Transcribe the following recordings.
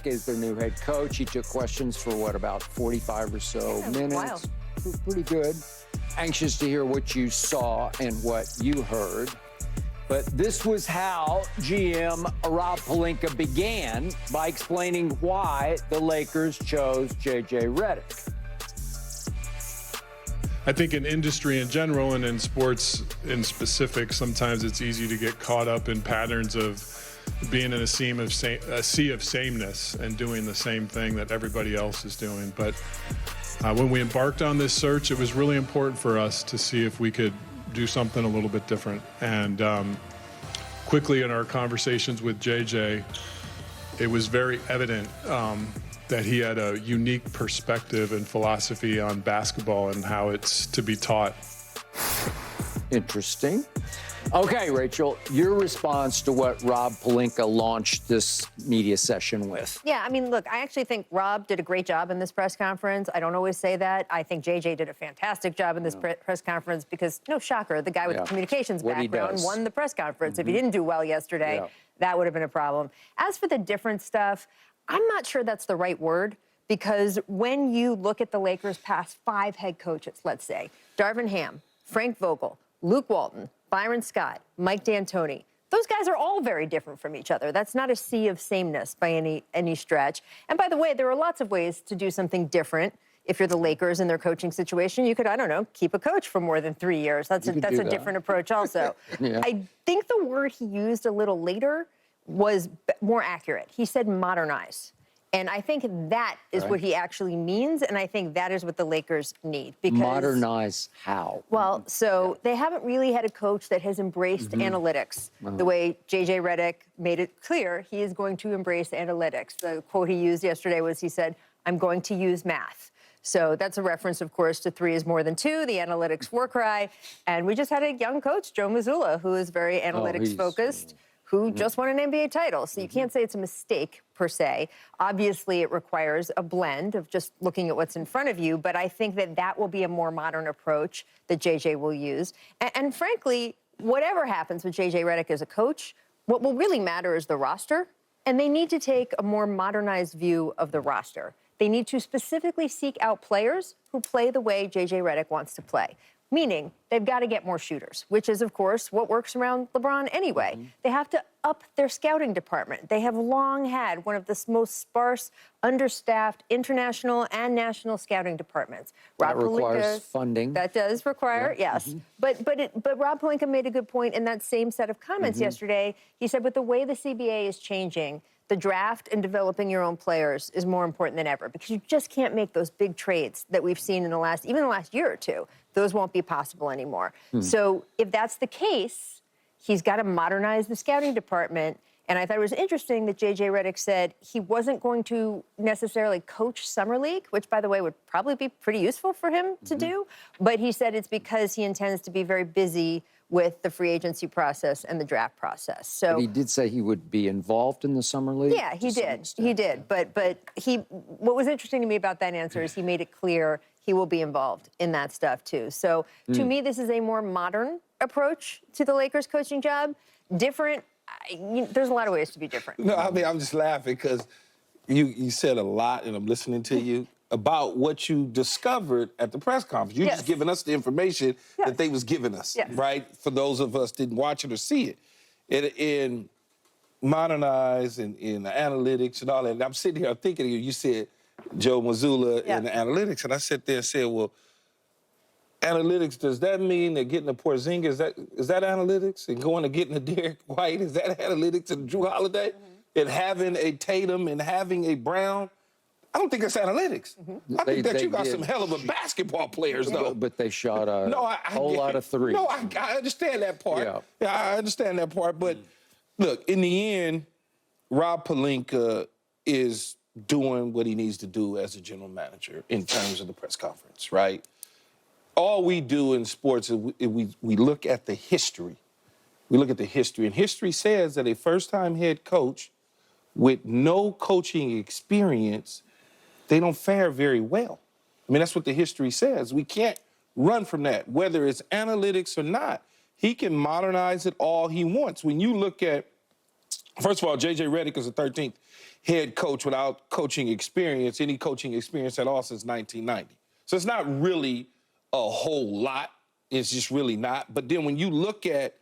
is their new head coach. He took questions for, what, about 45 or so minutes. Wild. Pretty good. Anxious to hear what you saw and what you heard. But this was how GM Rob Pelinka began by explaining why the Lakers chose JJ Redick. I think in industry in general and in sports in specific, sometimes it's easy to get caught up in patterns of being in a sea of sameness and doing the same thing that everybody else is doing. But when we embarked on this search, it was really important for us to see if we could do something a little bit different. And quickly in our conversations with JJ, it was very evident that he had a unique perspective and philosophy on basketball and how it's to be taught. Interesting. Okay, Rachel, your response to what Rob Pelinka launched this media session with. Yeah, I mean, look, I actually think Rob did a great job in this press conference. I don't always say that. I think JJ did a fantastic job in this press conference because, no shocker, the guy with the communications background won the press conference. If he didn't do well yesterday, that would have been a problem. As for the different stuff, I'm not sure that's the right word, because when you look at the Lakers' past 5 head coaches, let's say, Darvin Ham, Frank Vogel, Luke Walton, Byron Scott, Mike D'Antoni, those guys are all very different from each other. That's not a sea of sameness by any stretch. And by the way, there are lots of ways to do something different. If you're the Lakers in their coaching situation, you could, I don't know, keep a coach for more than 3 years. That's a different approach also. I think the word he used a little later was more accurate. He said modernize. And I think that is what he actually means, and I think that is what the Lakers need. Because modernize how? Well, so they haven't really had a coach that has embraced analytics the way JJ Redick made it clear he is going to embrace analytics. The quote he used yesterday was, he said, "I'm going to use math." So that's a reference, of course, to 3 is more than 2, the analytics war cry. And we just had a young coach, Joe Mazzulla, who is very analytics-focused, who just won an NBA title. So you can't say it's a mistake, per se. Obviously, it requires a blend of just looking at what's in front of you, but I think that that will be a more modern approach that JJ will use. And frankly, whatever happens with JJ Redick as a coach, what will really matter is the roster, and they need to take a more modernized view of the roster. They need to specifically seek out players who play the way JJ Redick wants to play. Meaning, they've got to get more shooters, which is, of course, what works around LeBron anyway. They have to up their scouting department. They have long had one of the most sparse, understaffed international and national scouting departments. That requires funding. That does require, yes. But Rob Pelinka made a good point in that same set of comments yesterday. He said, with the way the CBA is changing, the draft and developing your own players is more important than ever, because you just can't make those big trades that we've seen in the last year or two. Those won't be possible anymore. So if that's the case, he's got to modernize the scouting department. And I thought it was interesting that JJ Redick said he wasn't going to necessarily coach Summer League, which, by the way, would probably be pretty useful for him to do. But he said it's because he intends to be very busy with the free agency process and the draft process. So but he did say he would be involved in the Summer League? Yeah, he did. He did. But what was interesting to me about that answer is he made it clear he will be involved in that stuff too. So to me, this is a more modern approach to the Lakers coaching job. Different. There's a lot of ways to be different. No, I mean, I'm just laughing because you said a lot, and I'm listening to you, about what you discovered at the press conference. You're just giving us the information that they was giving us, right? For those of us didn't watch it or see it. In modernize and in the analytics and all that, and I'm sitting here thinking of you said Joe Mazzulla and the analytics, and I sit there and said, well, analytics, does that mean that getting a Porzingis, is that analytics? And going to getting a Derek White, is that analytics? And Drew Holiday? And having a Tatum and having a Brown? I don't think that's analytics. I think that you got some hell of a basketball players, though. But they shot a whole lot of threes. No, I understand that part. Yeah, I understand that part. But look, in the end, Rob Pelinka is doing what he needs to do as a general manager in terms of the press conference, right? All we do in sports is we look at the history. We look at the history. And history says that a first-time head coach with no coaching experience, they don't fare very well. I mean, that's what the history says. We can't run from that, whether it's analytics or not. He can modernize it all he wants. When you look at First of all, JJ Redick is the 13th head coach without coaching experience, any coaching experience at all since 1990. So it's not really a whole lot. It's just really not. But then when you look at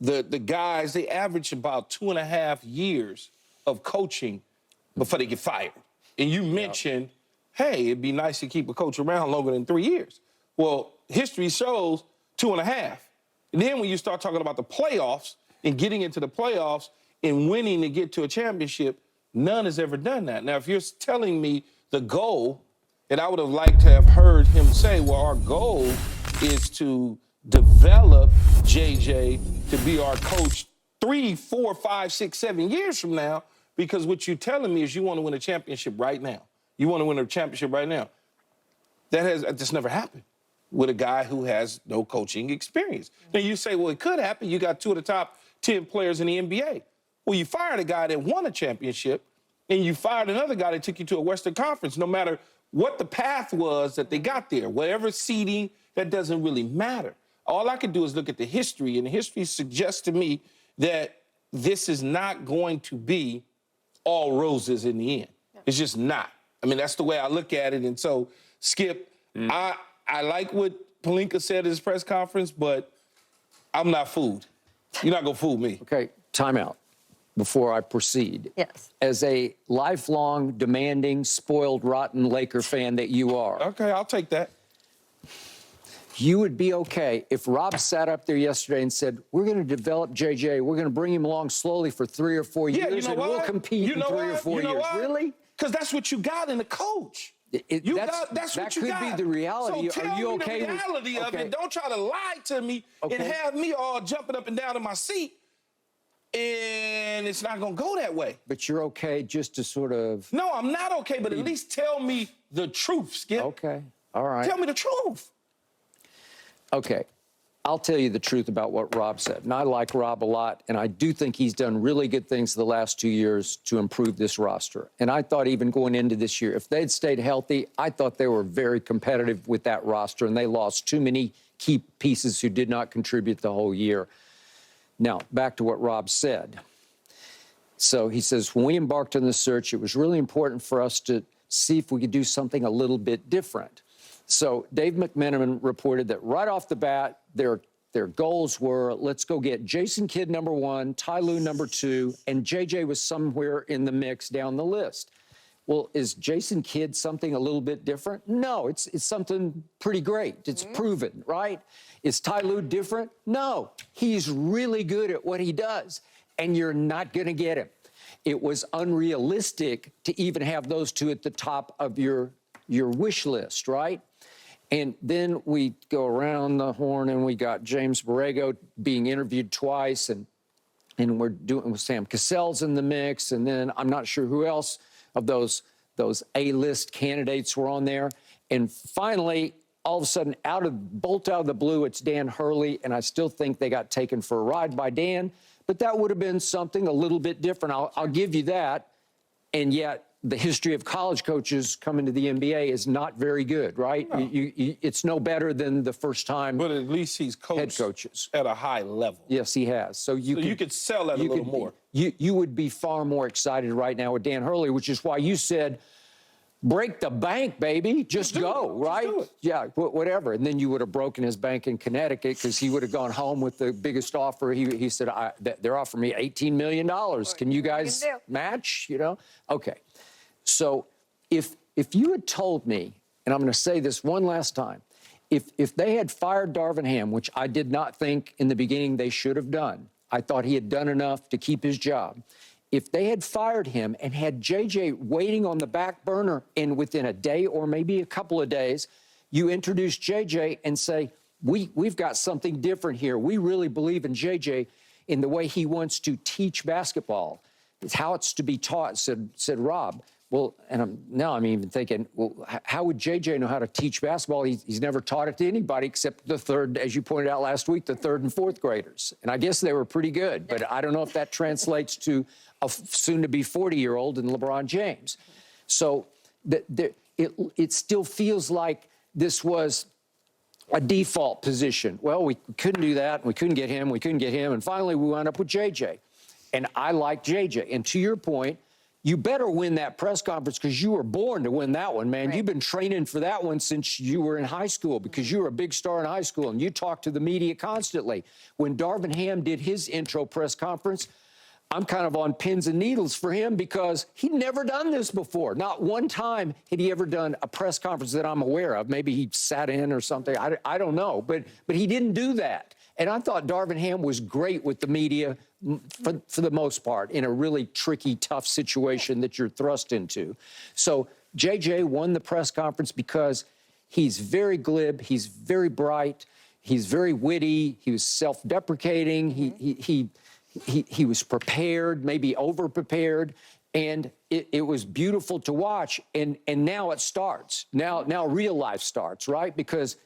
the guys, they average about 2.5 years of coaching before they get fired. And you mentioned, hey, it'd be nice to keep a coach around longer than 3 years. Well, history shows 2.5. And then when you start talking about the playoffs and getting into the playoffs and winning to get to a championship, none has ever done that. Now, if you're telling me the goal, and I would have liked to have heard him say, well, our goal is to develop JJ to be our coach 3, 4, 5, 6, 7 years from now, because what you're telling me is you want to win a championship right now. You want to win a championship right now. That's never happened with a guy who has no coaching experience. Now you say, well, it could happen. You got 2 of the top 10 players in the NBA. Well, you fired a guy that won a championship, and you fired another guy that took you to a Western Conference, no matter what the path was that they got there. Whatever seeding, that doesn't really matter. All I can do is look at the history, and the history suggests to me that this is not going to be all roses in the end. It's just not. I mean, that's the way I look at it. And so, Skip, I like what Pelinka said at his press conference, but I'm not fooled. You're not going to fool me. Okay, timeout before I proceed. Yes. As a lifelong, demanding, spoiled, rotten Laker fan that you are. Okay, I'll take that. You would be okay if Rob sat up there yesterday and said, we're going to develop JJ, we're going to bring him along slowly for 3 or 4 years, you know and we'll compete in 3 or 4 years. Really? Because that's what you got in a coach. That's what you got. That could be the reality. So Are you okay the reality of it. Don't try to lie to me and have me all jumping up and down in my seat. And it's not going to go that way. But you're okay just to sort of... No, I'm not okay, but at least tell me the truth, Skip. Okay, all right. Tell me the truth. Okay, I'll tell you the truth about what Rob said. And I like Rob a lot, and I do think he's done really good things the last 2 years to improve this roster. And I thought even going into this year, if they'd stayed healthy, I thought they were very competitive with that roster, and they lost too many key pieces who did not contribute the whole year. Now, back to what Rob said. So he says, when we embarked on this search, it was really important for us to see if we could do something a little bit different. So Dave McMenamin reported that right off the bat, their goals were, let's go get Jason Kidd #1, Ty Lue #2, and JJ was somewhere in the mix down the list. Well, is Jason Kidd something a little bit different? No, it's something pretty great. It's proven, right? Is Ty Lue different? No, he's really good at what he does, and you're not going to get him. It was unrealistic to even have those two at the top of your wish list, right? And then we go around the horn, and we got James Borrego being interviewed twice, and we're doing with Sam Cassell's in the mix, and then I'm not sure who else of those A-list candidates were on there. And finally, all of a sudden, bolt out of the blue, it's Dan Hurley, and I still think they got taken for a ride by Dan, but that would have been something a little bit different. I'll give you that, and yet the history of college coaches coming to the NBA is not very good, right? No. It's no better than the first time. But at least he's coached head coaches at a high level. Yes, he has. So you could sell that a little more. You would be far more excited right now with Dan Hurley, which is why you said, break the bank, baby. Just go, right? Just do it. Yeah, whatever. And then you would have broken his bank in Connecticut because he would have gone home with the biggest offer. He said, they're offering me $18 million. Can you guys match? You know? Okay. So if you had told me, and I'm going to say this one last time, if they had fired Darvin Ham, which I did not think in the beginning they should have done, I thought he had done enough to keep his job. If they had fired him and had JJ waiting on the back burner, and within a day or maybe a couple of days, you introduce JJ and say, we've got something different here. We really believe in JJ in the way he wants to teach basketball. It's how it's to be taught, said Rob. Well, and now I'm even thinking, well, how would JJ know how to teach basketball? He's never taught it to anybody except the third, as you pointed out last week, the 3rd and 4th graders. And I guess they were pretty good, but I don't know if that translates to a soon-to-be 40-year-old in LeBron James. So it still feels like this was a default position. Well, we couldn't do that. We couldn't get him. And finally, we wound up with JJ. And I like JJ. And to your point, you better win that press conference because you were born to win that one, man. Right. You've been training for that one since you were in high school because you were a big star in high school and you talked to the media constantly. When Darvin Ham did his intro press conference, I'm kind of on pins and needles for him because he'd never done this before. Not one time had he ever done a press conference that I'm aware of. Maybe he sat in or something. I don't know. But he didn't do that. And I thought Darvin Ham was great with the media for the most part in a really tricky, tough situation that you're thrust into. So JJ won the press conference because he's very glib, he's very bright, he's very witty, he was self-deprecating, he was prepared, maybe over-prepared, and it was beautiful to watch. And now it starts. Now real life starts, right? Because